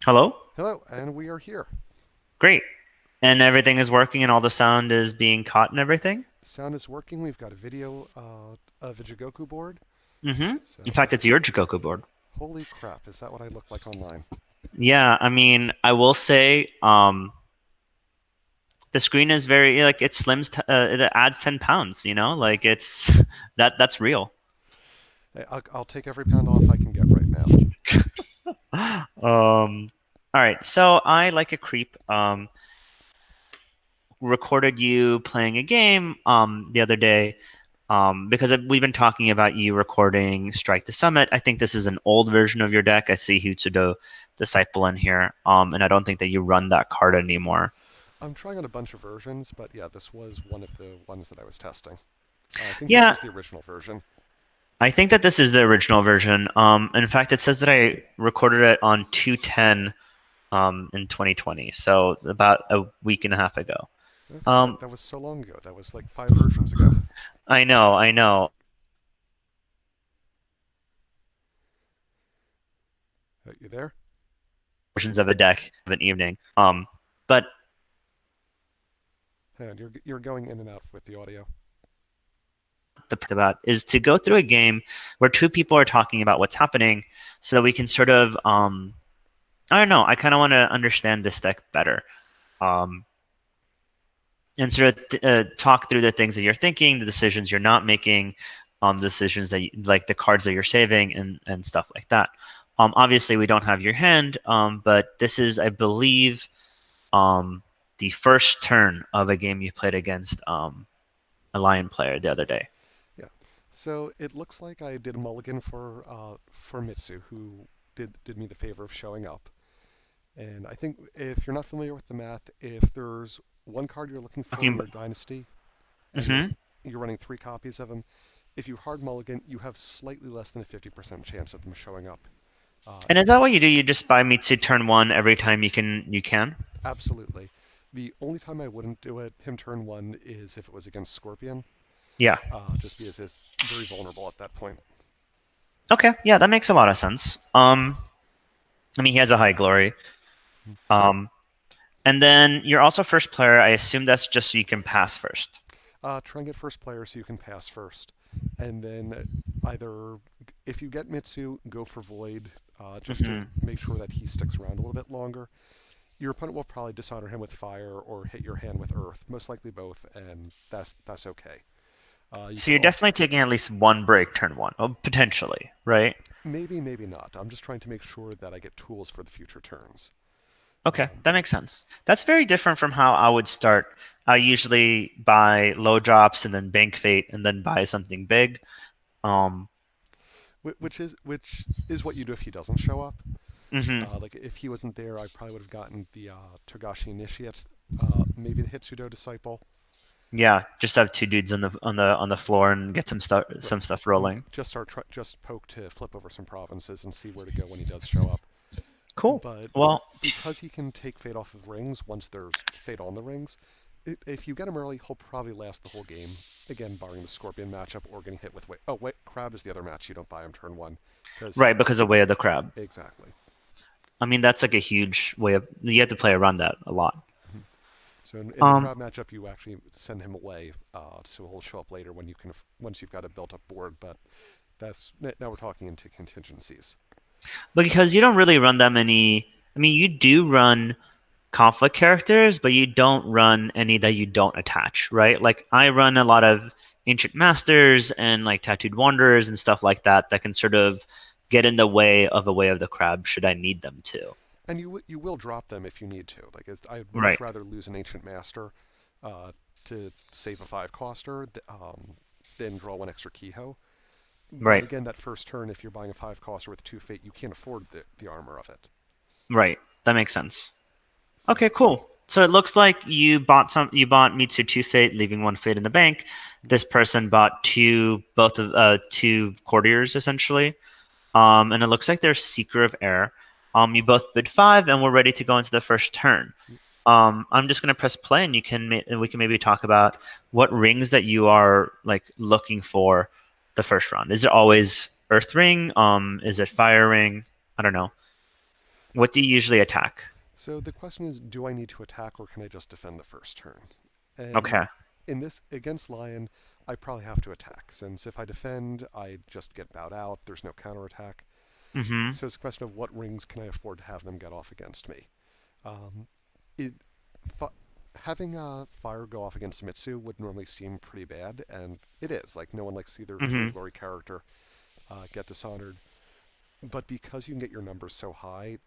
Hello? Hello, and we are here. Great. And everything is working and all the sound is being caught and everything? Sound is working. We've got a video of a Jigoku board. Mm-hmm. So In fact, this, it's your Jagoku board. holy crap, is that what I look like online? Yeah, I mean, I will say, the screen is very like it slims, it adds 10 pounds, like it's that's real. I'll take every pound off I can get right now. All right. So I like a creep. Recorded you playing a game the other day because we've been talking about you recording Strike the Summit. I think this is an old version of your deck. I see Hutsudo Disciple in here, and I don't think that you run that card anymore. I'm trying out a bunch of versions, but yeah, this was one of the ones that I was testing. I think this Yeah, is the original version. I think that this is the original version. In fact, it says that I recorded it on 210 in 2020, so about a week and a half ago. Okay, Um, that was so long ago. That was like 5 versions ago. I know, I know. You there? Versions of a deck of an evening. But And you're going in and out with the audio. the part about is to go through a game where two people are talking about what's happening so that we can sort of I don't know, I kind of want to understand this deck better. Um and sort of talk through the things that you're thinking, the decisions you're not making, the decisions that like the cards that you're saving and stuff like that. Obviously we don't have your hand, but this is, I believe, um the first turn of a game you played against a lion player the other day. Yeah. So it looks like I did a mulligan for Mitsu, who did me the favor of showing up. And I think if you're not familiar with the math, if there's one card you're looking for in Talking your dynasty and you're hmm you're running 3 copies of them, if you hard mulligan, you have slightly less than a 50% chance of them showing up. And is that what you do? You just buy me to turn one every time you can? Absolutely. The only time I wouldn't do it, him turn one, is if it was against Scorpion, Yeah. just because it's very vulnerable at that point. Okay. Yeah, that makes a lot of sense. I mean, he has a high glory. Um, and then you're also first player. I assume that's just so you can pass first. Try and get first player so you can pass first. And then either, if you get Mitsu, go for Void, just to hmm make sure that he sticks around a little bit longer. Your opponent will probably dishonor him with fire or hit your hand with earth, most likely both, and that's okay. You So can you're also definitely taking at least one break turn one, oh, potentially, right? maybe not. I'm just trying to make sure that I get tools for the future turns. Okay, that makes sense. That's very different from how I would start. I usually buy low drops and then bank fate and then buy something big. Um, Which is what you do if he doesn't show up. mhm. Like if he wasn't there, I probably would have gotten the Togashi Initiate, maybe the Hitsudo Disciple. Yeah, just have two dudes on the floor and get Right. some stuff And rolling. just poke to flip over some provinces and see where to go when he does show up. Cool. But Well, because he can take fate off of rings once there's fate on the rings, if you get him early, he'll probably last the whole game. Again, barring the Scorpion matchup or getting hit with oh wait, Crab is the other match you don't buy him turn one because right, because of Way of the Crab. exactly. I mean, that's like a huge way of you have to play around that a lot. Mhm. So in the Um, Crab matchup, you actually send him away, so he'll show up later when you can once you've got a built up board. But that's now we're talking into contingencies. because you don't really run that many. I mean, you do run conflict characters, but you don't run any that you don't attach, right? Like I run a lot of ancient masters and like tattooed wanderers and stuff like that that can sort of get in the way of a Way of the Crab should I need them to. And you will drop them if you need to. Like I'd much Right. rather lose an ancient master uh, to save a 5 coster than draw one extra Kehoe. But Right. again, that first turn, if you're buying a 5 coster with 2 fate, you can't afford the armor of it. Right. That makes sense. So Okay, cool. So it looks like you bought Mitsu two fate, leaving one fate in the bank. This person bought two courtiers essentially. And it looks like they're Seeker of Air. You both bid five, and we're ready to go into the first turn. I'm just gonna press play, and and we can maybe talk about what rings that you are like looking for the first round. Is it always Earth Ring? Is it Fire Ring? I don't know. What do you usually attack? So the question is, do I need to attack or can I just defend the first turn? And Okay. in this against Lion, I probably have to attack, since if I defend, I just get bowed out. There's no counterattack. Mm-hmm. So it's a question of what rings can I afford to have them get off against me. Um, it fi- Having fire go off against Mitsu would normally seem pretty bad, and it is. Like no one likes to see their Mm-hmm. Vainglory character get dishonored. But because you can get your numbers so high,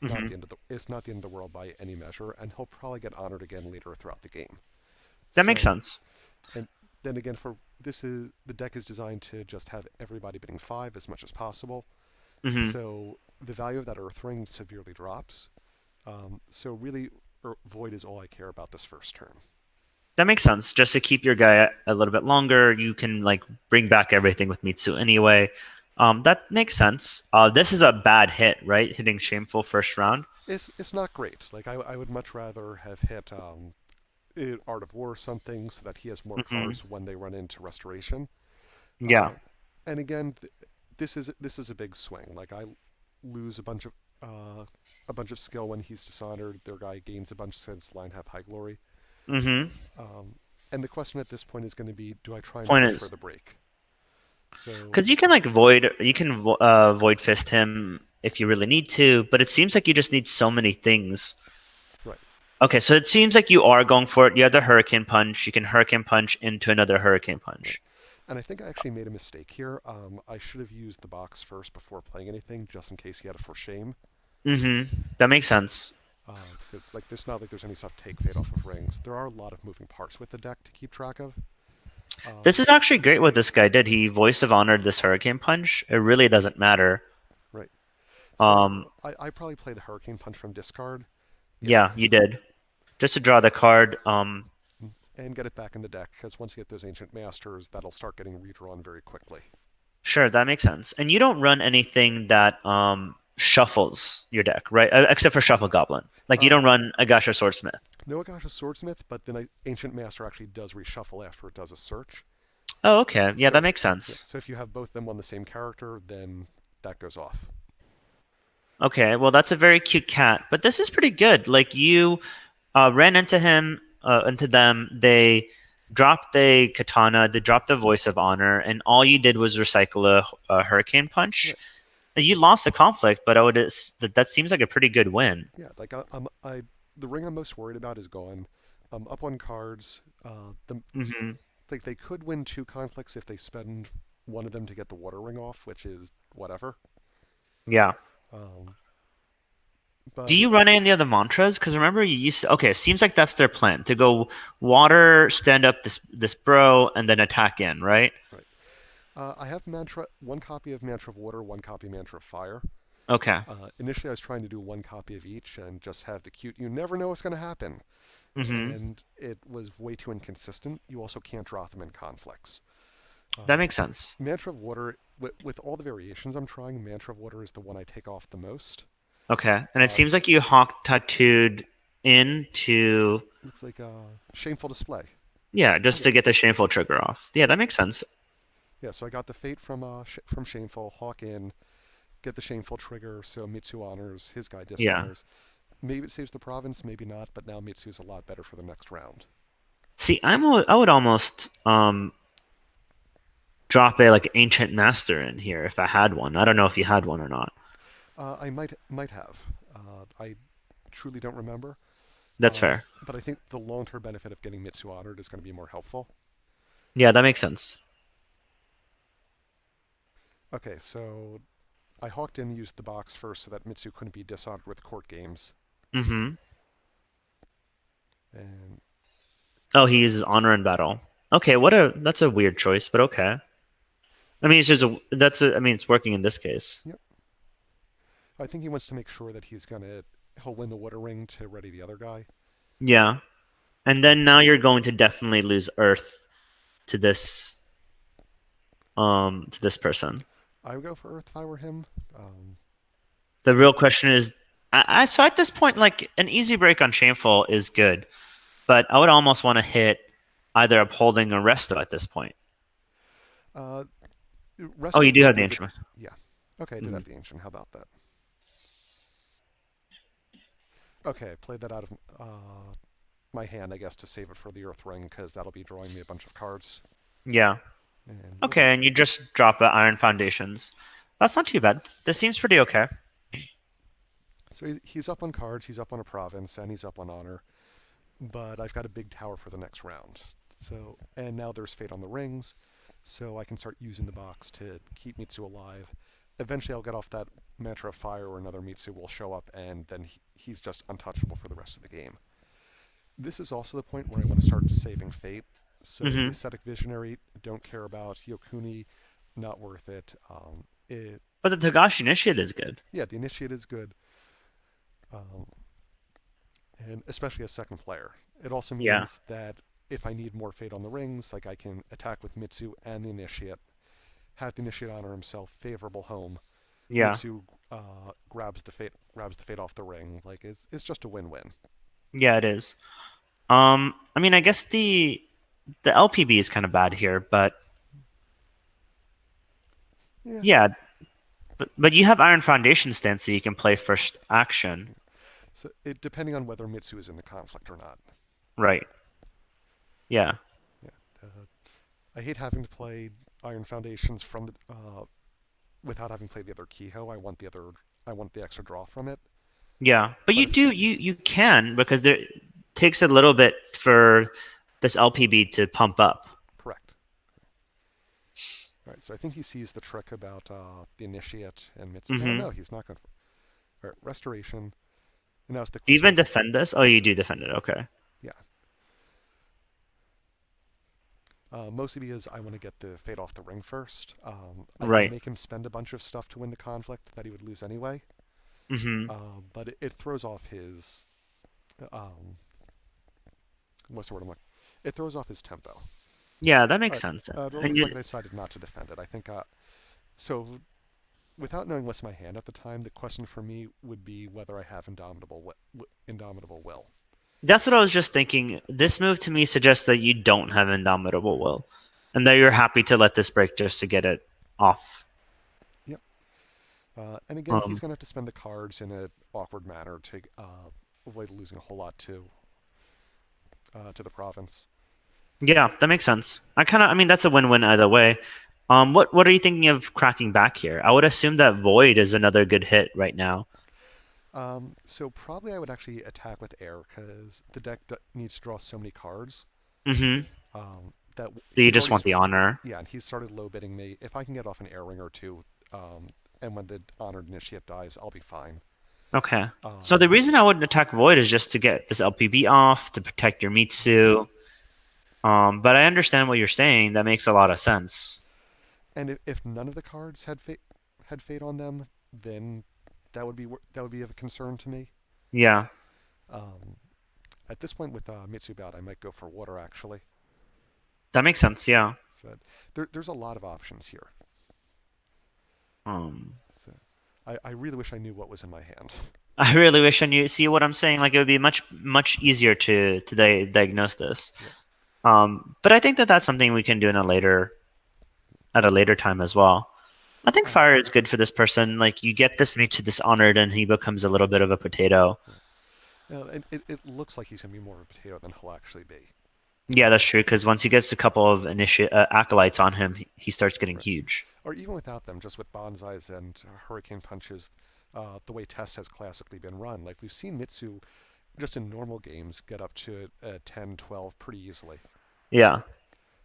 Mm-hmm. it's not the end of the world by any measure, and he'll probably get honored again later throughout the game. That makes So, sense. and then again, for this is the deck is designed to just have everybody bidding 5 as much as possible. Mm-hmm. So the value of that Earth Ring severely drops. So really, Void is all I care about this first turn. That makes sense. Just to keep your guy a little bit longer, you can like bring back everything with Mitsu anyway. That makes sense. This is a bad hit, right? Hitting shameful first round. It's not great. Like I would much rather have hit Art of War or something so that he has more Mm-hmm. cards when they run into Restoration. Yeah. Uh, and again, this is a big swing. Like I lose a bunch of skill when he's dishonored. Their guy gains a bunch since line have high glory. Mm-hmm. Um, and the question at this point is going to be, do I try and Point push for is, the break? So because you can like void fist him if you really need to, but it seems like you just need so many things. right, Okay, so it seems like you are going for it. You have the Hurricane Punch. You can Hurricane Punch into another Hurricane right. Punch. And I think I actually made a mistake here. I should have used the box first before playing anything, just in case he had a for shame. Mm-hmm. That makes sense. It's like there's not like there's any stuff take fate off of rings. There are a lot of moving parts with the deck to keep track of. This Um, is actually great what this guy did. He voice of honored this Hurricane Punch. It really doesn't matter. right. So Um, I probably play the Hurricane Punch from discard yeah, if you did. Just to draw the card. and get it back in the deck because once you get those Ancient Masters, that'll start getting redrawn very quickly. Sure, that makes sense. And you don't run anything that shuffles your deck, right? Except for Shuffle Goblin. Like you Uh, don't run Agasha Swordsmith. no Agasha Swordsmith, but then Ancient Master actually does reshuffle after it does a search. Oh, okay. Yeah, that So makes yeah, sense. so if you have both of them on the same character, then that goes off. Okay, well that's a very cute cat, but this is pretty good. Like you ran into them. They dropped a katana. They dropped the voice of honor, and all you did was recycle a hurricane punch. Right. You lost the conflict, but that seems like a pretty good win. Yeah, like I the ring I'm most worried about is gone. Up on cards. Hmm. Like they could win two conflicts if they spend one of them to get the water ring off, which is whatever. Yeah. Um, Do but you run any of the other mantras? Because remember, you used to. Okay, it seems like that's their plan to go water, stand up this bro, and then attack in, right? right, I have one copy of Mantra of Water, one copy of Mantra of Fire. Okay. Initially, I was trying to do one copy of each and just have the cute. You never know what's going to happen, Hmm. and it was way too inconsistent. You also can't drop them in conflicts. That Uh, makes sense. Mantra of Water, with all the variations I'm trying, Mantra of Water is the one I take off the most. Okay, and it Uh, seems like you hawk tattooed into it's like a shameful display. yeah, just Yeah, to get the shameful trigger off. Yeah, that makes sense. yeah. So I got the fate from Shameful, hawk in, get the Shameful trigger. So Mitsu honors, his guy Yeah. dishonors. Maybe it saves the province, maybe not. But now Mitsu's a lot better for the next round. See, I would almost drop a like ancient master in here if I had one. I don't know if you had one or not. I might have. I truly don't remember. That's fair. But I think the long-term benefit of getting Mitsu honored is going to be more helpful. Yeah, that makes sense. Okay, so I hawked in, used the box first so that Mitsu couldn't be dishonored with court games. Mm-hmm. And Oh, he uses honor in battle. Okay, that's a weird choice, but okay. I mean, I mean, it's working in this case. yep, I think he wants to make sure that he'll win the water ring to ready the other guy. Yeah, and then now you're going to definitely lose Earth to this person. I would go for Earth if I were him. The I real question is, so at this point, like an easy break on Shameful is good, but I would almost want to hit either Upholding or Resto at this point. uh, Oh, Resto you do would have the be a good. instrument. Yeah. Okay, I did Mhm. have the ancient. How about that? Okay, I played that out of my hand, I guess, to save it for the Earth Ring, because that'll be drawing me a bunch of cards. Yeah. And looks Okay, and you just drop the Iron Foundations. That's not too bad. This seems pretty okay. so he's up on cards, he's up on a province, and he's up on honor. But I've got a big tower for the next round. So and now there's Fate on the Rings, so I can start using the box to keep Mitsu alive. Eventually, I'll get off that Mantra of Fire, or another Mitsu will show up, and then he's just untouchable for the rest of the game. This is also the point where I want to start saving Fate. So the Hmm. Ascetic Visionary, don't care about Hyokuni, not worth it. But the Togashi Initiate is good. Yeah, the Initiate is good, um, and especially as second player. It also Yeah. means that if I need more Fate on the Rings, like I can attack with Mitsu and the Initiate, have the Initiate honor himself, favorable home. Yeah. Mitsu grabs the Fate off the ring. Like it's just a win-win. Yeah, it is. I mean, I guess the LPB is kind of bad here, but Yeah. yeah, but you have Iron Foundation stance so you can play first action. So it depending on whether Mitsu is in the conflict or not. Right. Yeah. Yeah. I hate having to play Iron Foundations from the without having played the other Kiho. I want the extra draw from it. Yeah. But But you if do you can because there takes a little bit for this LPB to pump up. correct. All right. So I think he sees the trick about the Initiate and Mitsu. Oh Hmm. no, he's not going to. All right. Restoration. And now it's the Do you question even of defend this? Oh, you do defend it. Okay. yeah. Mostly because I want to get the Fate off the ring first. I can Right. make him spend a bunch of stuff to win the conflict that he would lose anyway, Hmm. but it throws off his um, what's the word I'm looking? It throws off his tempo. All Yeah, that makes right, sense. it And looks like I decided not to defend it. I think so. Without knowing what's in my hand at the time, the question for me would be whether I have indomitable will. that's what I was just thinking. This move to me suggests that you don't have Indomitable Will, and that you're happy to let this break just to get it off. Yep. And again, he's Um, going to have to spend the cards in an awkward manner to avoid losing a whole lot to the province. yeah, that makes sense. I mean, that's a win-win either way. What are you thinking of cracking back here? I would assume that Void is another good hit right now. So probably I would actually attack with air because the deck needs to draw so many cards Mm-hmm. that So you he's just already want the honor. yeah, and he started low bidding me. If I can get off an air ring or two, and when the honored initiate dies, I'll be fine. Okay. So Um, the reason I wouldn't attack Void is just to get this LPB off to protect your Mitsu. But I understand what you're saying. That makes a lot of sense. and if none of the cards had fate on them, then that would be of a concern to me. Yeah, Um, at this point with Mitsu Bout, I might go for water actually. that makes sense. Yeah. So there's a lot of options here. Um, So I really wish I knew what was in my hand. I really wish I knew. See what I'm saying? Like it would be much easier to diagnose this. Yeah. But I think that that's something we can do in a later at a later time as well. I think Uh, fire is good for this person. Like you get this meat to dishonored, and he becomes a little bit of a potato. it looks like he's going to be more of a potato than he'll actually be. Yeah, that's true. Because once he gets a couple of acolytes on him, he starts getting Right. huge. Or even without them, just with bonsais and hurricane punches, the way test has classically been run. Like we've seen Mitsu just in normal games get up to 10, 12 pretty easily. Yeah.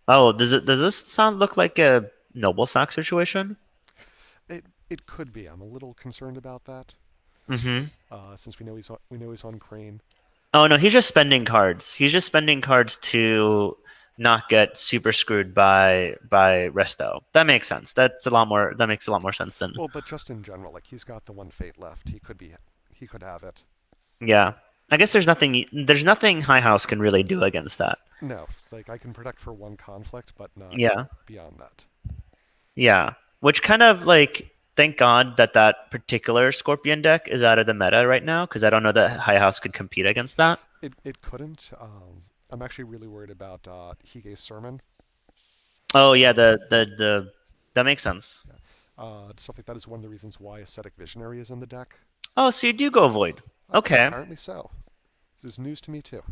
Oh, does this sound look like a noble sack situation? It could be. I'm a little concerned about that Mm-hmm. since we know he's on Crane. Oh no, he's just spending cards. He's just spending cards to not get super screwed by Resto. That makes sense. That's a lot more. That makes a lot more sense than Well, but just in general, like he's got the one fate left. He could have it. yeah. I guess there's nothing High House can really do against that. No, like I can protect for one conflict, but not Yeah, beyond that. yeah. Which kind of like thank God that that particular Scorpion deck is out of the meta right now because I don't know that High House could compete against that. It couldn't. I'm actually really worried about Hige's sermon. Oh yeah, Um, the that makes sense. yeah. Stuff like that is one of the reasons why Ascetic Visionary is in the deck. Oh, so you do go Void. Okay. Apparently so. This is news to me too.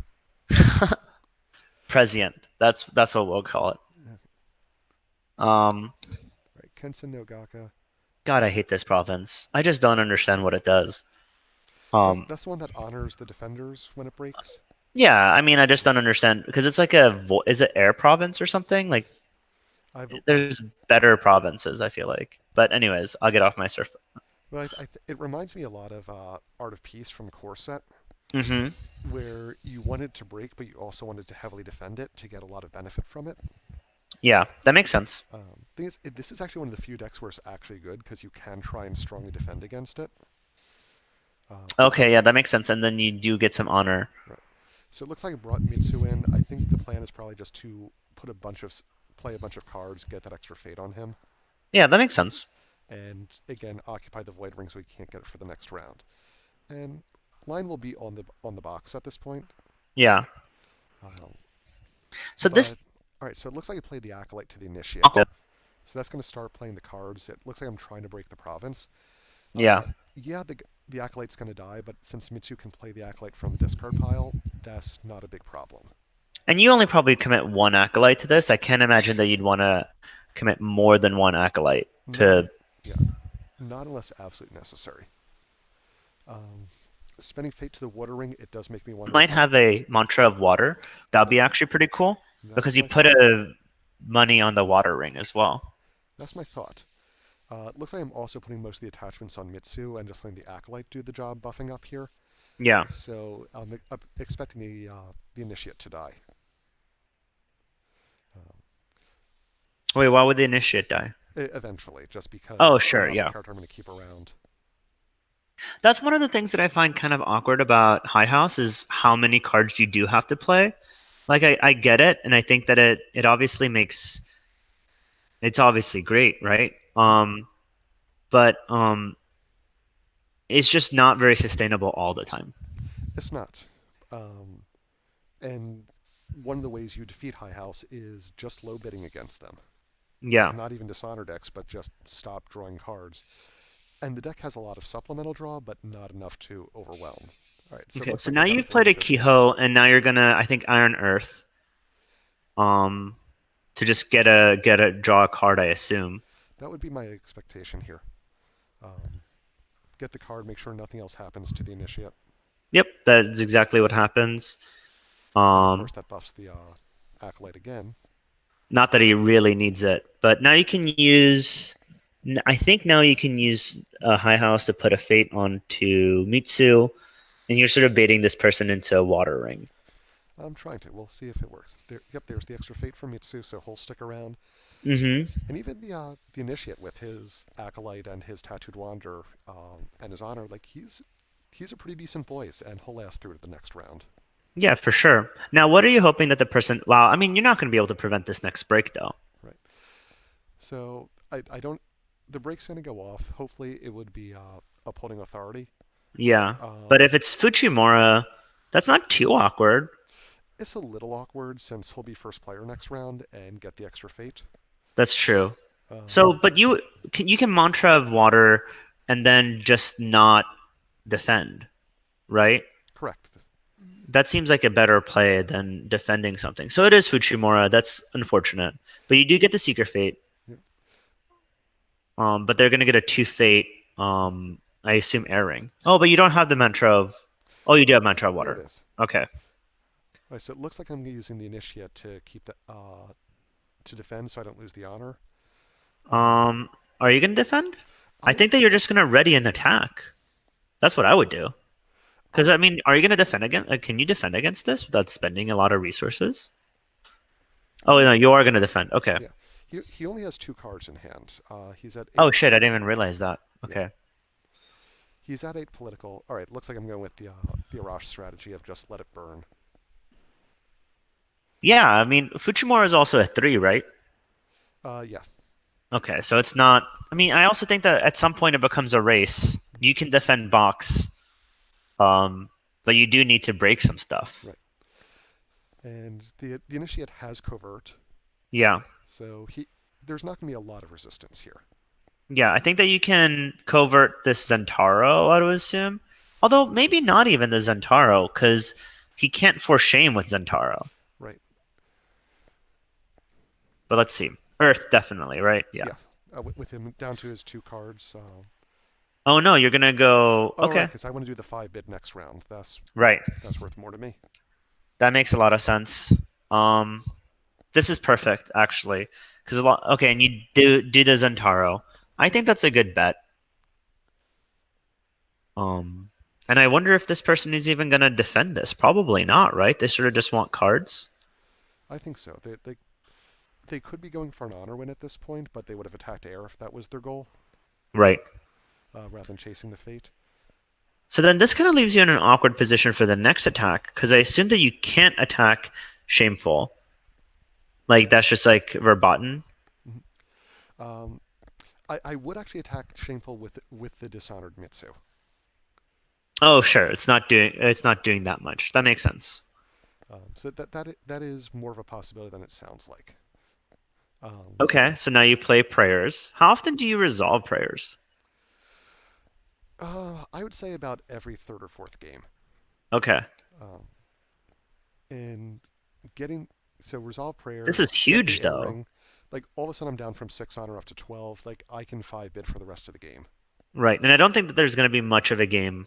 Prescient. That's what we'll call it. Yeah. Um, Right, Kensen no Gaka. God, I hate this province. I just don't understand what it does. That's Um, that's the one that honors the defenders when it breaks. yeah, I mean, I just don't understand because it's like is it air province or something? Like, I've there's better provinces, I feel like. But anyways, I'll get off my surf. Well, it reminds me a lot of Art of Peace from Core Set, Mm-hmm. where you wanted to break, but you also wanted to heavily defend it to get a lot of benefit from it. Yeah, that makes sense. Thing is, this is actually one of the few decks where it's actually good because you can try and strongly defend against it. Uh, Okay, yeah, that makes sense. And then you do get some honor. right. So it looks like I brought Mitsu in. I think the plan is probably just to put a bunch of play a bunch of cards, get that extra fate on him, Yeah, that makes sense. and again occupy the Void Ring so he can't get it for the next round. And line will be on the box at this point. Yeah. Um, So but this, all right, so it looks like I played the Acolyte to the Initiate. So that's going to start playing the cards. It looks like I'm trying to break the province. yeah. Yeah, the Acolyte's going to die, but since Mitsu can play the Acolyte from the discard pile, that's not a big problem. And you only probably commit one acolyte to this. I can't imagine that you'd want to commit more than one acolyte Not, to yeah, not unless absolutely necessary. Um, Spending Fate to the Water Ring, it does make me wonder might if I. have a mantra of water. That'd That, be actually pretty cool that's because you my put thought. a money on the water ring as well. That's my thought. It looks like I'm also putting most of the attachments on Mitsu and just letting the Acolyte do the job buffing up here. Yeah. So I'm expecting the Initiate to die. Um, Wait, why would the initiate die? Eventually, just Oh, because they're sure, not a yeah. character I'm going to keep around. That's one of the things that I find kind of awkward about High House is how many cards you do have to play. Like I get it, and I think that it obviously makes it's obviously great, right? But it's just not very sustainable all the time. It's not. Um, and one of the ways you defeat High House is just low bidding against them. Yeah. Not even Dishonor decks, but just stop drawing cards. And the deck has a lot of supplemental draw, but not enough to overwhelm. All right, so it Okay, looks so like I now got a you've played Void a Fist. Kehoe, and now you're gonna, I think, Iron Earth, um, to just get a draw a card, I assume. That would be my expectation here. Um, get the card, make sure nothing else happens to the Initiate. Yep, that's exactly what happens. And of course, Um, that buffs the Acolyte again. Not that he really needs it, but now you can use. I think now you can use a High House to put a Fate onto Mitsu, and you're sort of baiting this person into a Water Ring. I'm trying to. We'll see if it works. Yep, there's the extra Fate from Mitsu, so he'll stick around. Mm-hmm. And even the Initiate with his Acolyte and his Tattooed Wanderer and his Honor, like he's a pretty decent boys, and he'll last through to the next round. Yeah, for sure. Now, what are you hoping that the person? Well, I mean, you're not going to be able to prevent this next break, though. Right. So I don't. The break's going to go off. Hopefully, it would be upholding authority. Yeah, but Um, if it's Fujimura, that's not too awkward. it's a little awkward since he'll be first player next round and get the extra Fate. That's true. Um, So, but you can mantra of water and then just not defend, right? Correct. That seems like a better play than defending something. So it is Fujimura. That's unfortunate, but you do get the Seeker Fate. Yeah. But they're gonna get a two Fate. I assume Air Ring. Oh, but you don't have the mantra of. Oh, you do have mantra of There it water. is. Okay. All right, so it looks like I'm using the Initiate to keep the to defend, so I don't lose the honor. Um, Um, are you gonna defend? I I think that you're just gonna ready an attack. That's what I would do. Because I I mean, are you gonna defend against? Can you defend against this without spending a lot of resources? Oh no, you are gonna defend. Okay. yeah. He only has two cards in hand. He's at Oh eight. shit, I didn't even realize that. Yeah, Okay. he's at eight political. All right, looks like I'm going with the Arash strategy of just let it burn. Yeah, I mean, Fujimura is also a three, right? Yeah. Okay, so it's not. I mean, I also think that at some point it becomes a race. You can defend box, um, but you do need to break some stuff. Right. And the Initiate has covert, Yeah, so there's not going to be a lot of resistance here. yeah. I think that you can covert this Zentaro, I would assume. Although maybe not even the Zentaro, because he can't force shame with Zentaro. Right. But let's see. Earth, definitely, right? Yeah. Yeah. With him down to his two cards. Oh no, you're gonna go. Oh, right, Okay, because I want to do the 5 bid next round. right. That's worth more to me. That makes a lot of sense. Um, this is perfect actually, because a lot. Okay, and you do the Zentaro. I think that's a good bet. Um, and I wonder if this person is even gonna defend this. Probably not, right? They sort of just want cards. I think so. They could be going for an honor win at this point, but they would have attacked air if that was their goal, Right. rather than chasing the fate. So then this kind of leaves you in an awkward position for the next attack, because I assume that you can't attack Shameful. Like that's just like verboten. Mm-hmm. I would actually attack Shameful with the Dishonored Mitsu. Oh, sure. It's not doing that much. That makes sense. So that is more of a possibility than it sounds like. Um, Okay, so now you play prayers. How often do you resolve prayers? I would say about every third or fourth game. Okay. Um, and getting so resolve This prayers, is get the huge air though. ring. Like all of a sudden, I'm down from 6 honor up to 12. Like I can 5 bid for the rest of the game. Right. And I don't think that there's going to be much of a game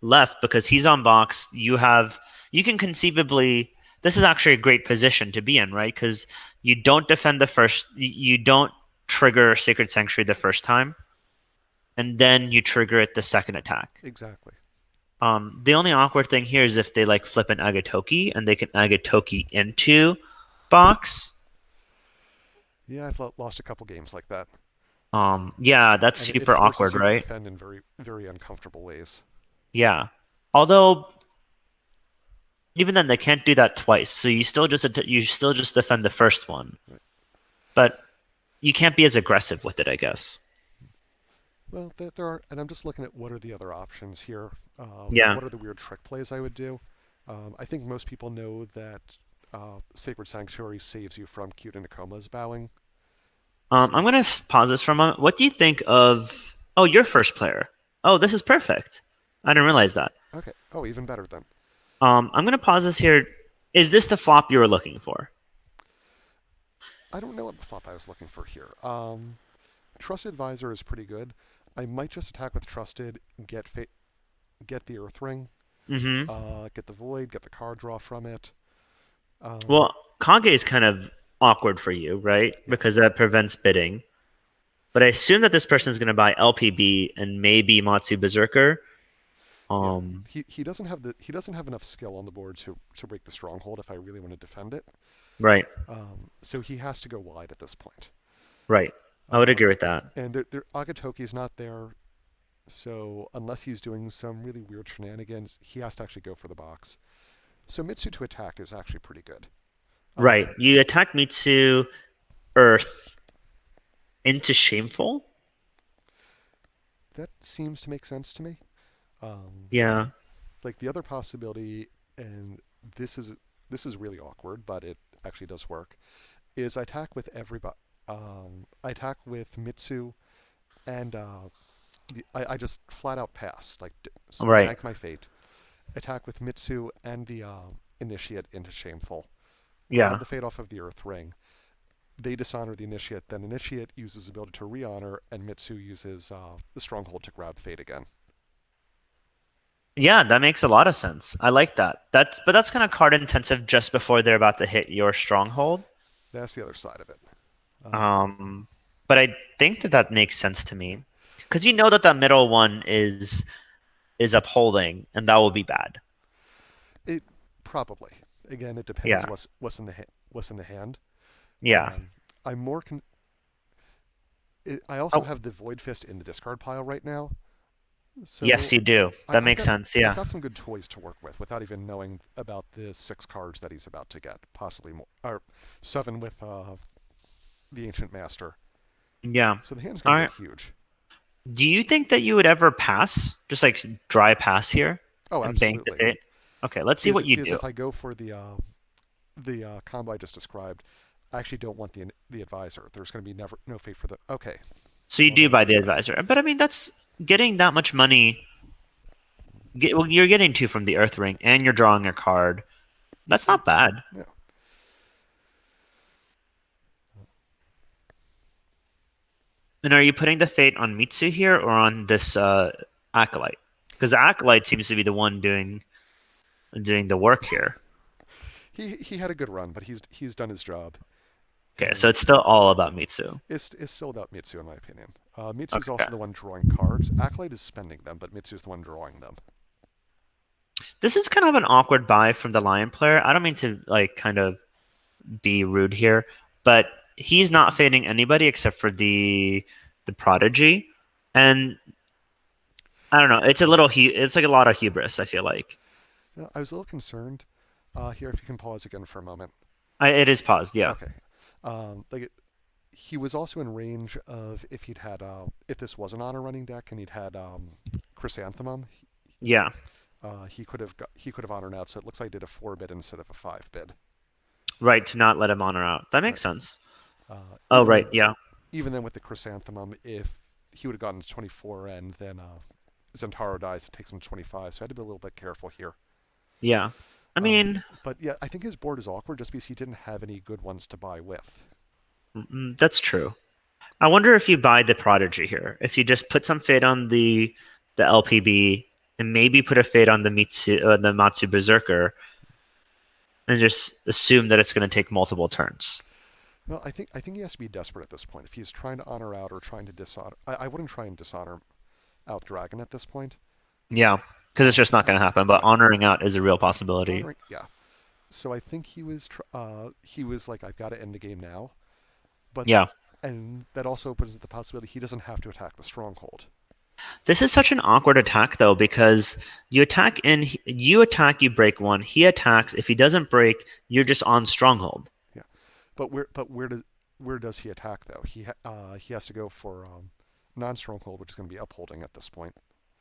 left because he's on box. You can conceivably, this is actually a great position to be in, right? Because you don't defend the first, you don't trigger Sacred Sanctuary the first time, and then you trigger it the second attack. Exactly. The only awkward thing here is if they like flip an Agatoki and they can Agatoki into box. Yeah, I've lost a couple games like that, Yeah, that's and it super forces awkward, you to right? defend in very very uncomfortable ways. Yeah. Although even then they can't do that twice, so you still just defend the first one, Right. but you can't be as aggressive with it, I guess. Well, there are, and I'm just looking at what are the other options here. Yeah. What are the weird trick plays I would do? I think most people know that Sacred Sanctuary saves you from Kyuden Ikoma's bowing. I'm So, gonna pause this for a moment. What do you think of? Oh, your first player. Oh, this is perfect. I didn't realize that. okay. Oh, even better then. I'm gonna pause this here. Is this the flop you were looking for? I don't know what flop I was looking for here. Trusted Advisor is pretty good. I might just attack with Trusted, get the Earth Ring, Mm-hmm. get the Void, get the card draw from it. Um, Well, Kage is kind of awkward for you, right? yeah, Because that prevents bidding. But I assume that this person is going to buy LPB and maybe Matsu Berserker. yeah. Um, He doesn't have enough skill on the board to break the stronghold if I really want to defend it. right, So he has to go wide at this point. right. I would Uh, agree with that. and Agatoki's not there, so unless he's doing some really weird shenanigans, he has to actually go for the box. So Mitsu to attack is actually pretty good. Right. Um, You attack Mitsu Earth into Shameful? that seems to make sense to me. Um, Yeah. like the other possibility, and this is this is really awkward, but it actually does work. Is I attack with everybody. I attack with Mitsu, and I just flat out pass, like Right. bank my fate. Attack with Mitsu and the Initiate into Shameful. Grab Yeah. the fate off of the Earth Ring. They dishonor the Initiate, then Initiate uses the ability to re-honor, and Mitsu uses the Stronghold to grab fate again. Yeah, that makes a lot of sense. I like that. That's kind of card intensive just before they're about to hit your stronghold. That's the other side of it. Um, Um, but I think that that makes sense to me because you know that that middle one is upholding, and that will be bad. it probably. Again, it depends Yeah. what's in the hand. Yeah. I'm more. I also Oh, have the Void Fist in the discard pile right now, yes, so you do. That I've makes got sense. I've Yeah. got some good toys to work with without even knowing about the 6 cards that he's about to get, possibly more, or 7 with the Ancient Master. Yeah. So the hand's All going to right. get huge. Do you think that you would ever pass, just like dry pass here, Oh, and bank the absolutely. fate? Okay, let's see Because what you because do. if I go for the combo I just described, I actually don't want the advisor. There's going to be never no fate for the. Okay, So you well do then I buy the just advisor, but I mean that's getting that much money Well, you're getting two from the Earth Ring, and you're drawing a card. That's not bad. Yeah. And are you putting the fate on Mitsu here or on this acolyte? Because the acolyte seems to be the one doing the work here. He had a good run, but he's done his job, Okay, so and it's still all about Mitsu. it's still about Mitsu in my opinion. Mitsu's Okay. also the one drawing cards. Acolyte is spending them, but Mitsu's the one drawing them. This is kind of an awkward buy from the Lion player. I don't mean to like kind of be rude here, but he's not fading anybody except for the prodigy. And I don't know, it's like a lot of hubris, I feel like. Now, I was a little concerned here. If you can pause again for a moment. It is paused, yeah. Okay. Like he was also in range of if this was an honor running deck and he'd had Chrysanthemum, Yeah. he could have honored out. So it looks like I did a 4 bid instead of a 5 bid. Right, to not let him honor out. That makes Right. sense. Oh, Even right, then, yeah. even then with the Chrysanthemum, if he would have gotten to 24 and then Zentaro dies, it takes him to 25. So I had to be a little bit careful here. Yeah. I mean, But yeah, I think his board is awkward just because he didn't have any good ones to buy with. that's true. I wonder if you buy the Prodigy here. If you just put some fade on the LPB and maybe put a fade on the Matsu Berserker and just assume that it's going to take multiple turns. Well, I think he has to be desperate at this point. If he's trying to honor out or trying to dishonor, I wouldn't try and dishonor out Dragon at this point. Yeah, because it's just not going to happen. But Right. honoring out is a real possibility. Honoring, yeah. So I think he was like, I've got to end the game now. But Yeah. and that also opens the possibility he doesn't have to attack the stronghold. This is such an awkward attack though because you attack, you break one. He attacks. If he doesn't break, you're just on stronghold. Yeah. But where does he attack though? He has to go for non-stronghold, which is going to be upholding at this point,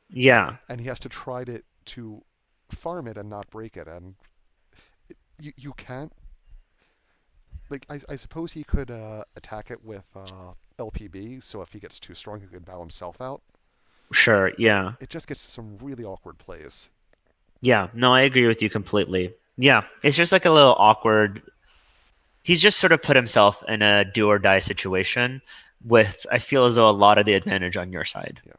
Yeah, and he has to try to farm it and not break it. And you can't like I suppose he could attack it with LPB. So if he gets too strong, he could bow himself out. sure. Yeah. It just gets some really awkward plays. Yeah. No, I agree with you completely. Yeah. It's just like a little awkward. He's just sort of put himself in a do or die situation with, I feel as though a lot of the advantage on your side. Yeah.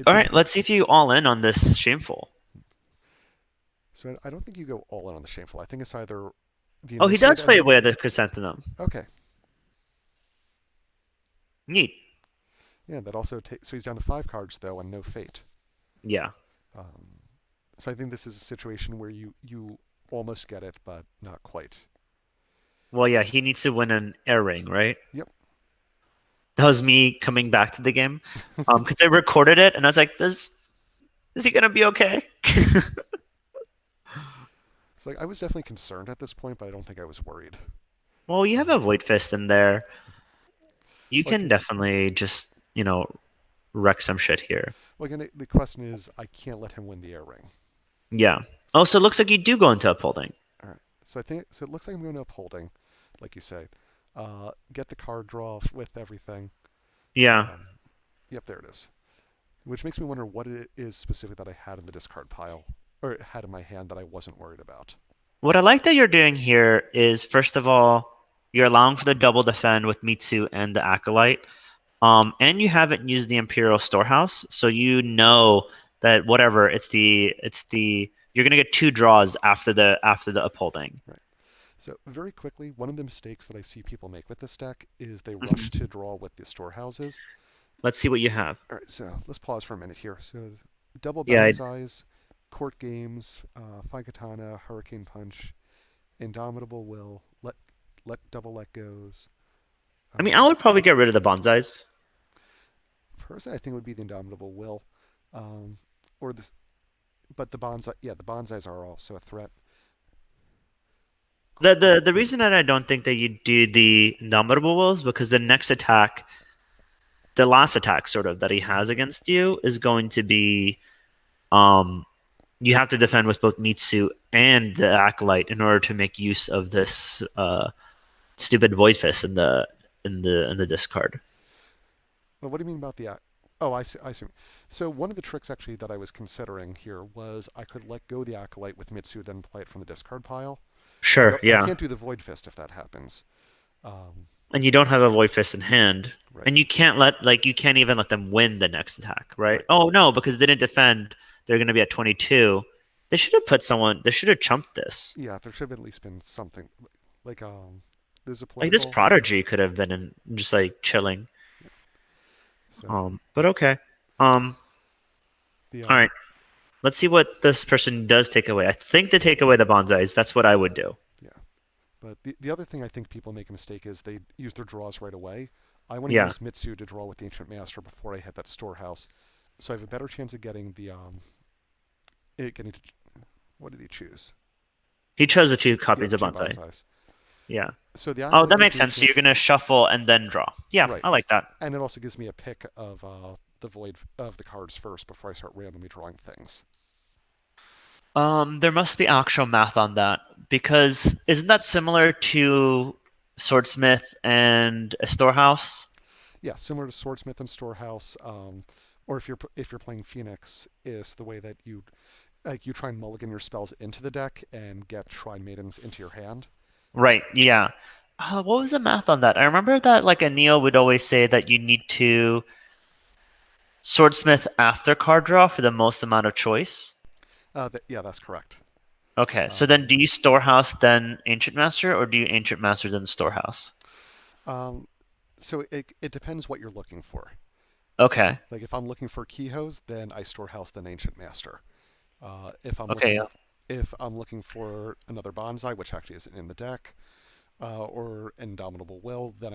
All right, let's see if you all in on this shameful. So I don't think you go all in on the shameful. I think it's either the Oh, he initiate does play and away the chrysanthemum. okay, Neat. yeah. That also takes so he's down to 5 cards though and no fate. Yeah. Um, so I think this is a situation where you almost get it but not quite. Well, yeah, he needs to win an air ring, right? Yep. That was me coming back to the game. Because I recorded it and I was like, is he gonna be okay? It's like I was definitely concerned at this point, but I don't think I was worried. Well, you have a Void Fist in there. You Like, can definitely just, wreck some shit here. well, again, the question is, I can't let him win the air ring. Yeah. Oh, so it looks like you do go into upholding. All right. So I think so. It looks like I'm going to upholding, like you say. Get the card draw with everything. Yeah. Um, yep, there it is. Which makes me wonder what it is specific that I had in the discard pile, or had in my hand that I wasn't worried about. What I like that you're doing here is, first of all, you're allowing for the double defend with Mitsu and the Acolyte. And you haven't used the Imperial Storehouse, so you know that whatever it's the you're gonna get two draws after the upholding. Right. So very quickly, one of the mistakes that I see people make with this deck is they rush Mhm. to draw with the storehouses. Let's see what you have. All right, so let's pause for a minute here. So double Yeah, banzais, court games, Fine Katana, Hurricane Punch, Indomitable Will, let double let goes. I mean, I would probably get rid of the bonsais. Personally, I think it would be the Indomitable Will, um, or the but the bonsai. Yeah, the bonsais are also a threat. The reason that I don't think that you do the Indomitable Will is because the next attack, the last attack sort of that he has against you is going to be um you have to defend with both Mitsu and the Acolyte in order to make use of this stupid Void Fist in the discard. Well, what do you mean about the Oh, I see. I see. So one of the tricks actually that I was considering here was I could let go the acolyte with Mitsu, then play it from the discard pile. Sure, I yeah. can't do the Void Fist if that happens. Um, And you don't have a Void Fist in hand. right. And you can't let like you can't even let them win the next attack, right? Right. Oh no, because they didn't defend, they're gonna be at 22. They should have chumped this. Yeah, there should have at least been something like there's a Like this political. Prodigy could have been in just like chilling. Yeah. So But okay. Um, the all right. Let's see what this person does take away. I think they take away the bonsais. That's what I would do. yeah. But the other thing I think people make a mistake is they use their draws right away. I want to Yeah. use Mitsu to draw with the Ancient Master before I hit that storehouse, so I have a better chance of getting the getting to, what did he choose? He chose the two Yeah, copies the of two bonsai. bonsais. Yeah. So the Oh, acolyte that gives makes me a sense. So you're chance, gonna shuffle and then draw. Yeah, right? I like that. And it also gives me a pick of the void of the cards first before I start randomly drawing things. There must be actual math on that because isn't that similar to Swordsmith and a storehouse? Yeah, similar to Swordsmith and Storehouse, or if you're playing Phoenix, is the way that you try and mulligan your spells into the deck and get Shrine Maidens into your hand. Right, yeah. What was the math on that? I remember that like a Neo would always say that you need to Swordsmith after card draw for the most amount of choice. Yeah, that's correct. Okay, so then Um, do you Storehouse then Ancient Master, or do you Ancient Master then Storehouse? um, so it depends what you're looking for. Okay, Like if I'm looking for Keyhose, then I Storehouse then Ancient Master. If I'm okay, looking yeah. if I'm looking for another Bonsai, which actually isn't in the deck, or Indomitable Will, then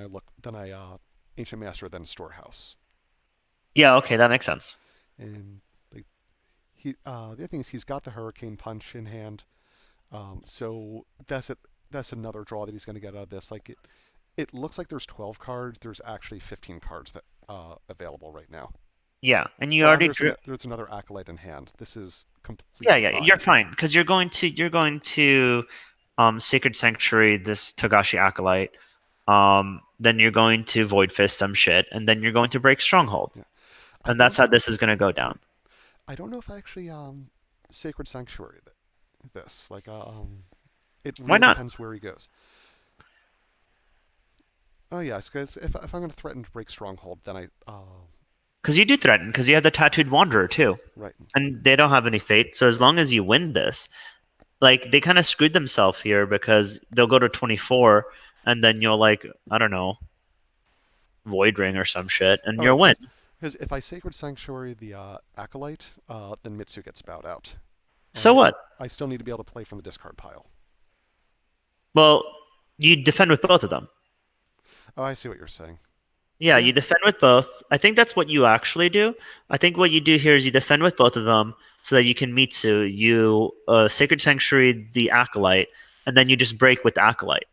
I Ancient Master then Storehouse. Yeah, okay, that makes sense. And like the other thing is he's got the Hurricane Punch in hand, so that's it. That's another draw that he's going to get out of this. It looks like there's 12 cards. There's actually 15 cards that available right now. Yeah, and you Oh, and already drew. there's another Acolyte in hand. This is Yeah, completely yeah, you're fine. fine because you're going to Sacred Sanctuary this Togashi Acolyte. Then you're going to Void Fist some shit, and then you're going to break Stronghold, Yeah, I and that's don't. how this is going to go Right. down. I don't know if I actually Sacred Sanctuary this. It Why really not? depends where he goes. Oh yeah, because if I'm going to threaten to break Stronghold, then I Because you do threaten, because you have the Tattooed Wanderer too, right. and they don't have any fate. So as long as you win this, like they kind of screwed themselves here because they'll go to 24, and then you'll like I don't know Void Ring or some shit, and Oh you'll right, win. because if I Sacred Sanctuary the Acolyte, then Mitsu gets bowed out, So and what? I still need to be able to play from the discard pile. Well, you defend with both of them. Oh, I see what you're saying. Yeah, Yeah, you defend with both. I think that's what you actually do. I think what you do here is you defend with both of them so that you can Mitsu, you Sacred Sanctuary, the Acolyte, and then you just break with the Acolyte.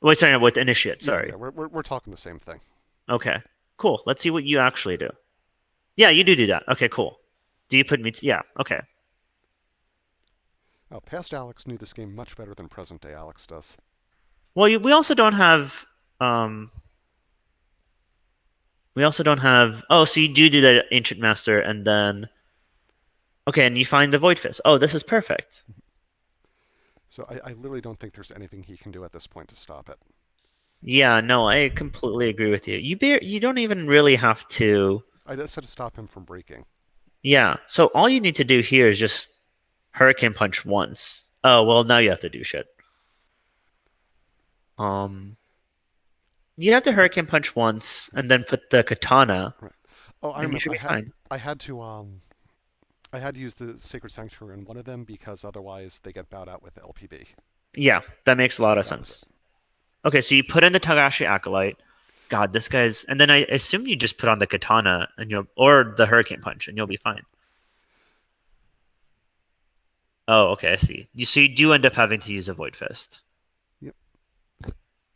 Wait, sorry, no, with Initiate, yeah, yeah. sorry. We're talking the same thing. Okay, cool. Let's see what you actually do. Yeah, you do that. Okay, cool. Do you put Mitsu? Yeah, okay. Past Alex knew this game much better than present day Alex does. Well, we also don't have um we also don't have. Oh, so you do the Ancient Master, and then okay, and you find the Void Fist. Oh, this is perfect. So I literally don't think there's anything he can do at this point to stop it. Yeah, no, I completely agree with you. You don't even really have to. I just had to stop him from breaking. Yeah, so all you need to do here is just Hurricane Punch once. Oh, well, now you have to do shit. Um, you have to Hurricane Punch once, and then put the Katana, Right. Oh, I and you remember. should be fine. I had to I had to use the Sacred Sanctuary in one of them because otherwise they get bowed out with LPB. Yeah, that makes a lot of That was it. sense. Okay, so you put in the Tagashi Acolyte. God, this guy's, and then I assume you just put on the Katana and you'll, or the Hurricane Punch, and you'll Yeah. be fine. Oh, okay, I see. So you do end up having to use a Void Fist, Yep.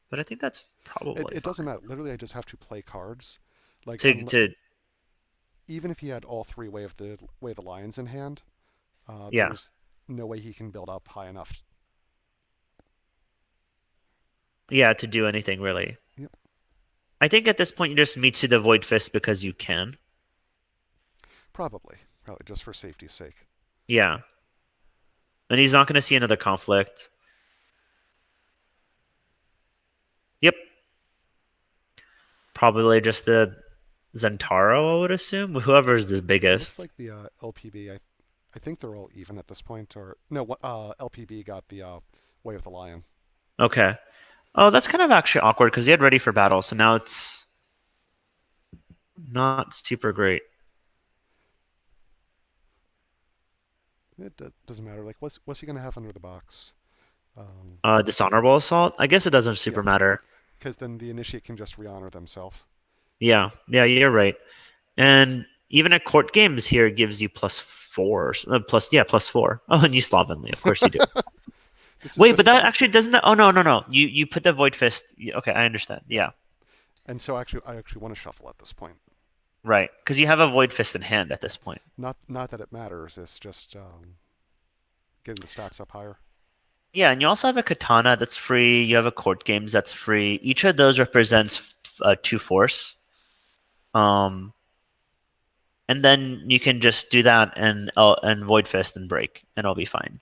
but I think that's probably It doesn't fine. matter. Literally, I just have to play cards. Like un- To Even if he had all three Way of the Lions in hand, yeah, there's no way he can build up high enough. yeah, to do anything really. Yep. I think at this point you just Mitsu the Void Fist because you can. Probably just for safety's sake. Yeah. And he's not going to see another conflict. Yep. Probably just the Zentaro, I would assume. Whoever's the It looks biggest. like the LPB. I think they're all even at this point. Or no, LPB got the Way of the Lion. Okay. Oh, that's kind of actually awkward because he had ready for battle, so now it's not super great. Doesn't matter. Like, what's he gonna have under the box? Um, Dishonorable assault? I guess it doesn't yeah, super matter. because then the initiate can just re-honor themselves. Yeah, yeah, you're right. And even at court games here it gives you plus four, plus four. Oh, and you slovenly, of course you do. This is Wait, but just that actually doesn't that? Oh no, no, no. You put the void fist. Okay, I understand. yeah. Yeah, And so actually, I actually want to shuffle at this point. right. Because you have a void fist in hand at this point. Not that it matters. It's just getting the stacks up higher. Yeah, and you also have a katana that's free. You have a court games that's free. Each of those represents two force. Um, and then you can just do that and void fist and break, and it'll be fine.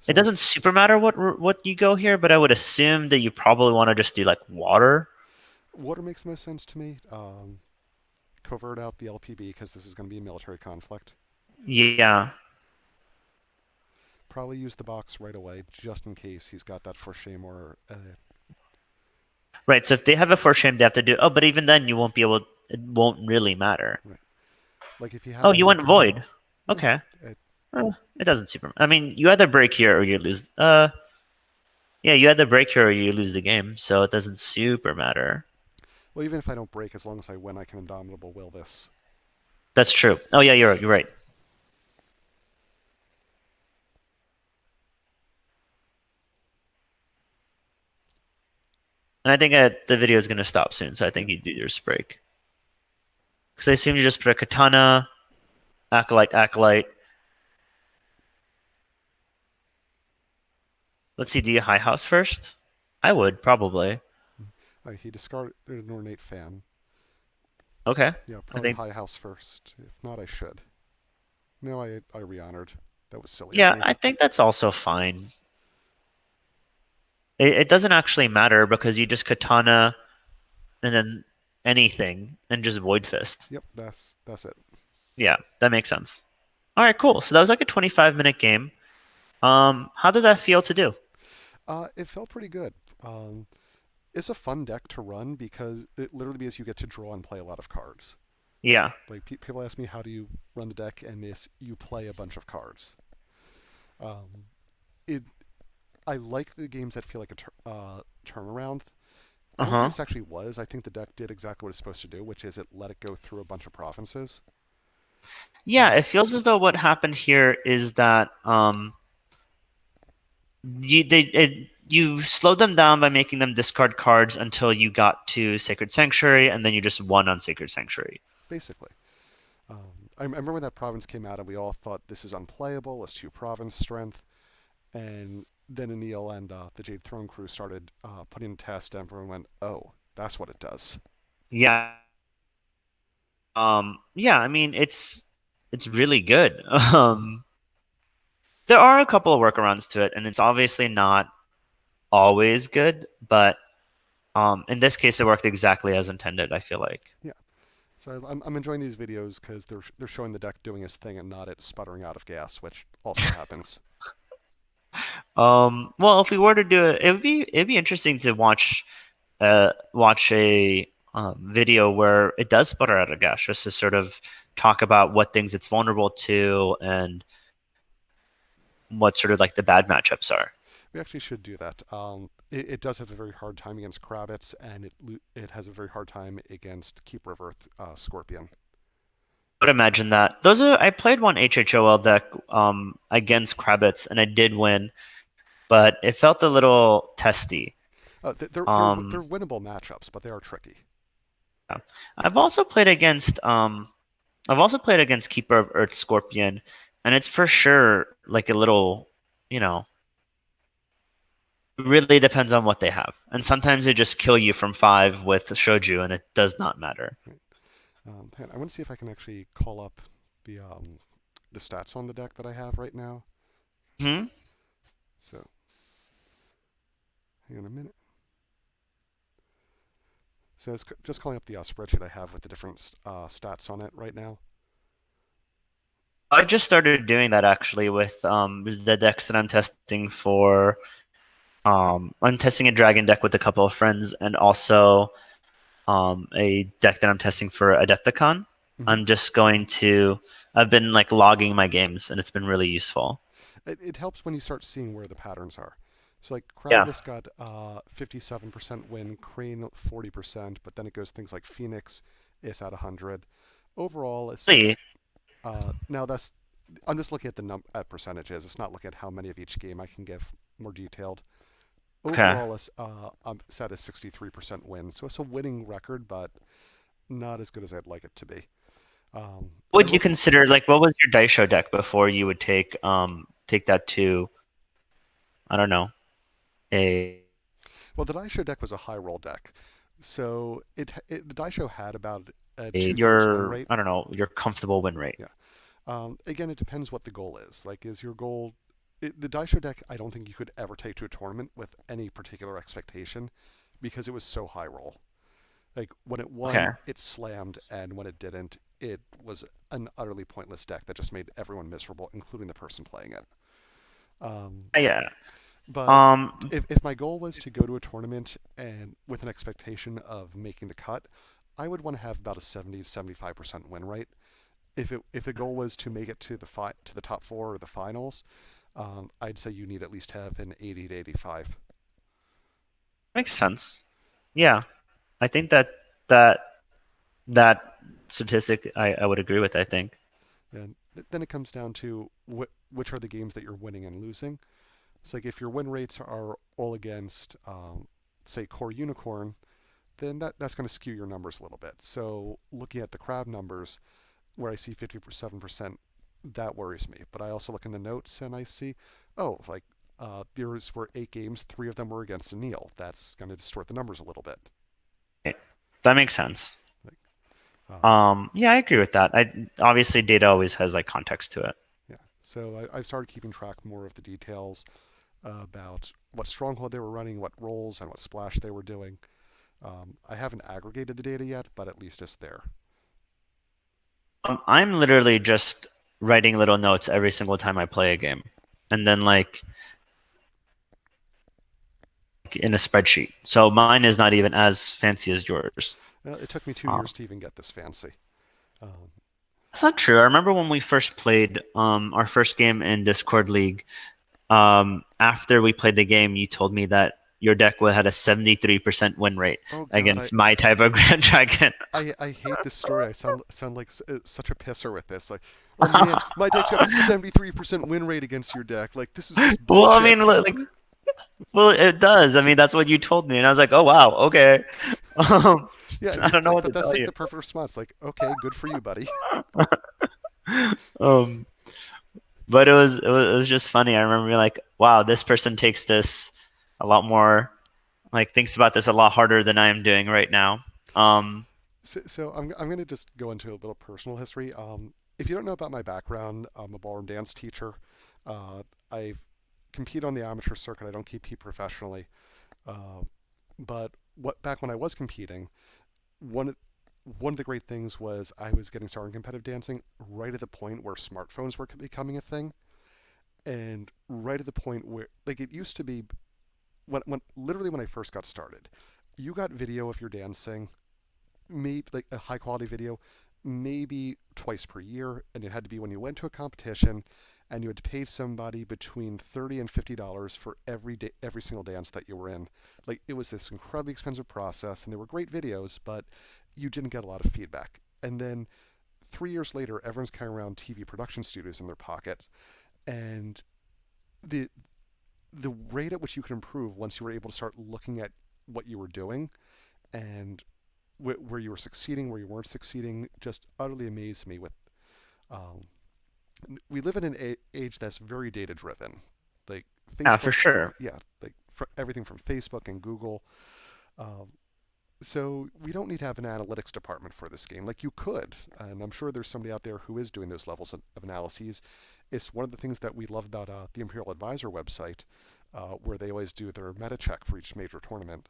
It So doesn't super matter what you go here, but I would assume that you probably want to just do like water. water makes most sense to me. Covert out the LPB because this is going to be a military conflict. Yeah, Probably use the box right away just in case he's got that for shame or right. So if they have a first shame, they have to do. Oh, but even then, you won't be able. It won't really matter. right. Like if he Oh, had you a went void. yeah, Okay. it, It doesn't super. I mean, you either break here or you lose. Yeah, you either break here or you lose the game, so it doesn't super matter. well even if I don't break, as long as I win, I can indomitable will this. That's true. Oh yeah, you're right. And I think the video is gonna stop soon, so I Yeah. think you do your break. Because I assume you just put a katana, acolyte, acolyte. Let's see. Do you high house first? I would probably. He discarded an ornate fan. Okay. Yeah, I probably think. high house first. If not, I should. No, I re-honored. That was silly of Yeah, me. I think that's also fine. It doesn't actually matter because you just katana and then anything and just void fist. Yep, that's it. Yeah, that makes sense. All right, cool. So that was like a 25-minute game. How did that feel to do? It felt pretty good. It's a fun deck to run because it literally means you get to draw and play a lot of cards. Yeah. Like people ask me how do you run the deck, and it's you play a bunch of cards. Um, it I like the games that feel like a turnaround. I don't think Uh-huh. this actually was. I think the deck did exactly what it's supposed to do, which is it let it go through a bunch of provinces. Yeah, it feels as though what happened here is that you slowed them down by making them discard cards until you got to Sacred Sanctuary, and then you just won on Sacred Sanctuary. Basically. I remember when that province came out, and we all thought this is unplayable. It's too province strength. And then Anil and the Jade Throne crew started putting a test, and everyone went, "Oh, that's what it does." Yeah. Yeah, I mean it's really good. There are a couple of workarounds to it, and it's obviously not always good, but in this case, it worked exactly as intended, I feel like. Yeah. So I'm enjoying these videos because they're showing the deck doing its thing and not it sputtering out of gas, which also happens. Well, if we were to do it, it'd be interesting to watch a video where it does sputter out of gas, just to sort of talk about what things it's vulnerable to and what sort of like the bad matchups are. We actually should do that. It does have a very hard time against Kravitz, and it has a very hard time against Keep River Scorpion. I would imagine that I played one HHOL deck against Kravitz, and I did win, but it felt a little testy. They're Um, winnable matchups, but they are tricky. yeah. I've also played against Keeper of Earth Scorpion, and it's for sure like a little, you know, it really depends on what they have. And sometimes they just kill you from five with shoju, and it does not matter. I want to see if I can actually call up the um, the stats on the deck that I have right now. Hmm. So hang on a minute. So it's just calling up the spreadsheet I have with the different stats on it right now. I just started doing that actually with the decks that I'm testing for. I'm testing a dragon deck with a couple of friends, and also a deck that I'm testing for Adepticon. Hmm. I'm just going to. I've been like logging my games, and it's been really useful. It helps when you start seeing where the patterns are. So like Yeah. Crowdless got 57% win, Crane 40%, but then it goes things like Phoenix is at 100. Overall, it's like Really? now that's I'm just looking at the at percentages. It's not looking at how many of each game I can give more detailed. Okay. Overall, I'm set at 63% win, so it's a winning record, but not as good as I'd like it to be. And Would you consider like what was your dice show deck before you would take that to I don't know a well, the Daisho deck was a high roll deck, so the Daisho had about a two-thirds win your rate. I don't know your comfortable win rate. Yeah. Again, it depends what the goal is. Like, is your goal the Daisho deck? I don't think you could ever take to a tournament with any particular expectation because it was so high roll. Like when it Okay. won, it slammed, and when it didn't, it was an utterly pointless deck that just made everyone miserable, including the person playing it. Um, Yeah. but Um. if my goal was to go to a tournament and with an expectation of making the cut, I would want to have about a 70 75% win rate. If the goal was to make it to to the top four or the finals, I'd say you need at least have an 80 to 85. Makes sense. Yeah. I think that that statistic I would agree with. I think. And then it comes down to which are the games that you're winning and losing. It's like if your win rates are all against, say, Core Unicorn, then that's going to skew your numbers a little bit. So looking at the crab numbers, where I see 57%, that worries me. But I also look in the notes and I see, oh, like there were 8 games, 3 of them were against Anil. That's going to distort the numbers a little bit. That makes sense. Like, um, Yeah, I agree with that. I obviously data always has like context to it. yeah. So I started keeping track more of the details about what stronghold they were running, what roles, and what splash they were doing. I haven't aggregated the data yet, but at least it's there. I'm literally just writing little notes every single time I play a game, and then like in a spreadsheet. So mine is not even as fancy as yours. It took me two Um, years to even get this fancy. Um, that's not true. I remember when we first played our first game in Discord League. After we played the game, you told me that your deck had a 73% win rate oh God, against my type of Grand Dragon. I hate this story. I sound like such a pisser with this. Like, oh man, my deck's got a 73% win rate against your deck. Like, this is just Well, I bullshit. mean, like, well, it does. I mean, that's what you told me, and I was like, oh wow, okay. Um, Yeah, I don't know like, what but to that's tell like you. the perfect response. Like, okay, good for you, buddy. Um, but it was just funny. I remember being like, wow, this person takes this a lot more, like thinks about this a lot harder than I am doing right now. Um, So I'm going to just go into a little personal history. If you don't know about my background, I'm a ballroom dance teacher. I compete on the amateur circuit. I don't compete professionally. Uh, but what back when I was competing, one of one of the great things was I was getting started in competitive dancing right at the point where smartphones were becoming a thing, and right at the point where like it used to be when literally when I first got started, you got video of your dancing, maybe like a high quality video, maybe twice per year, and it had to be when you went to a competition, and you had to pay somebody between $30 and $50 for every single dance that you were in. Like it was this incredibly expensive process, and they were great videos, but you didn't get a lot of feedback. And then 3 years later, everyone's carrying around TV production studios in their pocket, and the the rate at which you could improve once you were able to start looking at what you were doing and where you were succeeding, where you weren't succeeding, just utterly amazed me. With um, we live in an age that's very data driven, like yeah, for Facebook, sure. yeah, like everything from Facebook and Google. Um, So we don't need to have an analytics department for this game. Like you could, and I'm sure there's somebody out there who is doing those levels of analyses. It's one of the things that we love about the Imperial Advisor website, where they always do their meta check for each major tournament.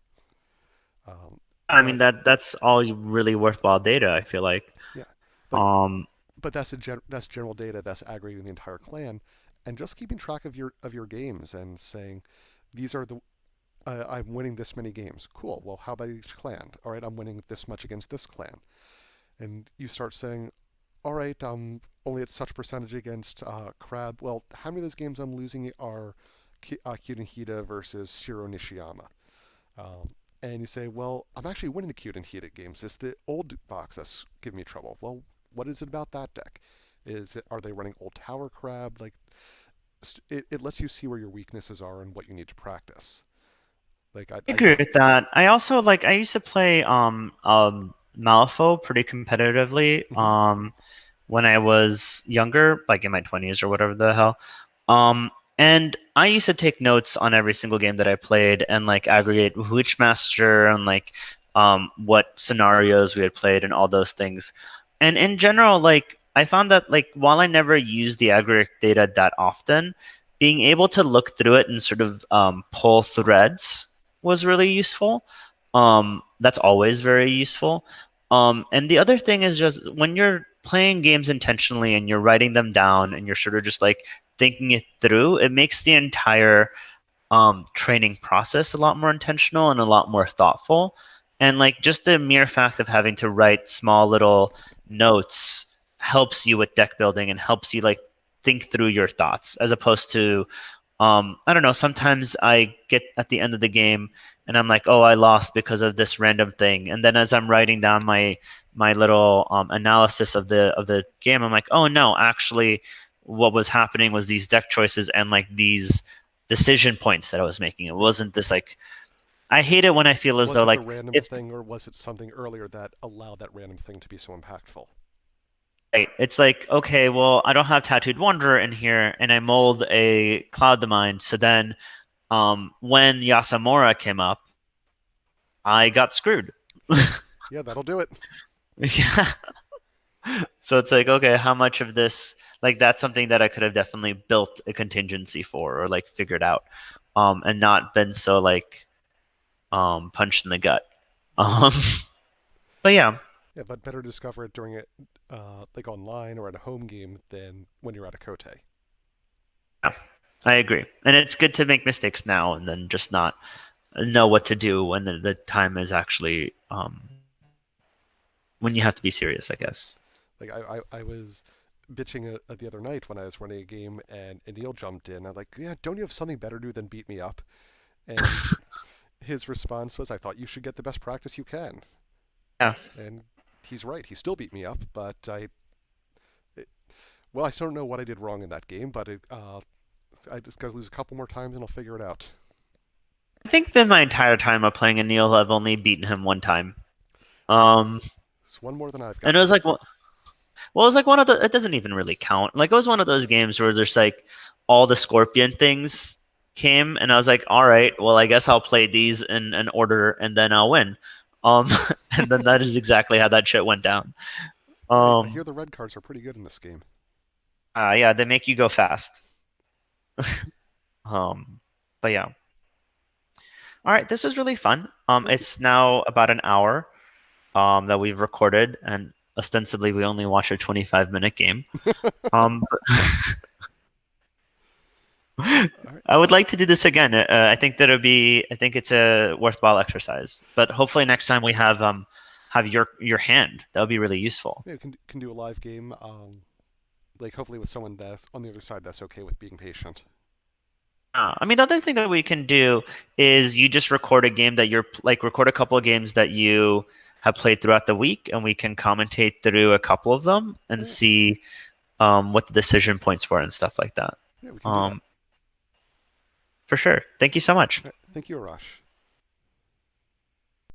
Um, I mean but that's all really worthwhile data, I feel like. yeah, but Um, that's general data that's aggregating the entire clan, and just keeping track of your games and saying these are the I'm winning this many games. Cool. Well, how about each clan? All right, I'm winning this much against this clan, and you start saying, all right, I'm only at such percentage against Crab. Well, how many of those games I'm losing are Kyuden Hida versus Shiro Nishiyama? Um, and you say, well, I'm actually winning the Kyuden Hida games. It's the old box that's giving me trouble. Well, what is it about that deck? Are they running old Tower Crab? Like it lets you see where your weaknesses are and what you need to practice. Like I agree with that. I also like I used to play Malifaux pretty competitively mhm. when I was younger, like in my 20s or whatever the hell. Um and I used to take notes on every single game that I played and like aggregate which master and like what scenarios we had played and all those things. And in general, like I found that like while I never used the aggregate data that often, being able to look through it and sort of pull threads was really useful. That's always very useful. And the other thing is just when you're playing games intentionally and you're writing them down and you're sort of just like thinking it through, it makes the entire training process a lot more intentional and a lot more thoughtful. And like just the mere fact of having to write small little notes helps you with deck building and helps you like think through your thoughts as opposed to I don't know, sometimes I get at the end of the game and I'm like, oh, I lost because of this random thing. And then as I'm writing down my little analysis of the game, I'm like, oh no, actually what was happening was these deck choices and like these decision points that I was making. It wasn't this like I hate it when I feel as Was though it the like random if thing, or was it something earlier that allowed that random thing to be so impactful? right, it's like okay, well I don't have Tattooed Wanderer in here, and I mold a Cloud the Mind. So then, when Yasamura came up, I got screwed. Yep. Yeah, that'll do it. Yeah. So it's like okay, how much of this like that's something that I could have definitely built a contingency for or like figured out, and not been so like punched in the gut. Um, but yeah, Yeah, but better discover it during it, like online or at a home game than when you're at a Kote. yeah, I agree. And it's good to make mistakes now and then just not know what to do when the time is actually when you have to be serious, I guess. Like I was bitching the other night when I was running a game and Neil jumped in. I'm like, yeah, don't you have something better to do than beat me up? And his response was, I thought you should get the best practice you can. Yeah. And he's right. He still beat me up, but it, well, I still don't know what I did wrong in that game, but I just got to lose a couple more times and I'll figure it out. I think that my entire time of playing Anil, I've only beaten him one time. Um, It's one more than I've and it was gotten. like, well, it was like one of the. It doesn't even really count. Like it was one of those games where there's like all the Scorpion things came, and I was like, all right, well, I guess I'll play these in an order, and then I'll win. Um, and then that is exactly how that shit went down. I hear Um, the red cards are pretty good in this game. yeah, they make you go fast. But yeah. All right, this was really fun. Thank you. It's now about an hour that we've recorded, and ostensibly we only watched a 25-minute game. But All right. I would like to do this again. I think that it'd be. I think it's a worthwhile exercise. But hopefully next time we have your hand. That would be really useful. Yeah, we can do a live game. Like hopefully with someone that's on the other side that's okay with being patient. I mean, the other thing that we can do is you just record a game that you're like record a couple of games that you have played throughout the week, and we can commentate through a couple of them and Yeah, see what the decision points were and stuff like that. yeah, we can do that. Um, for sure. Thank you so much. All right. Thank you, Arash.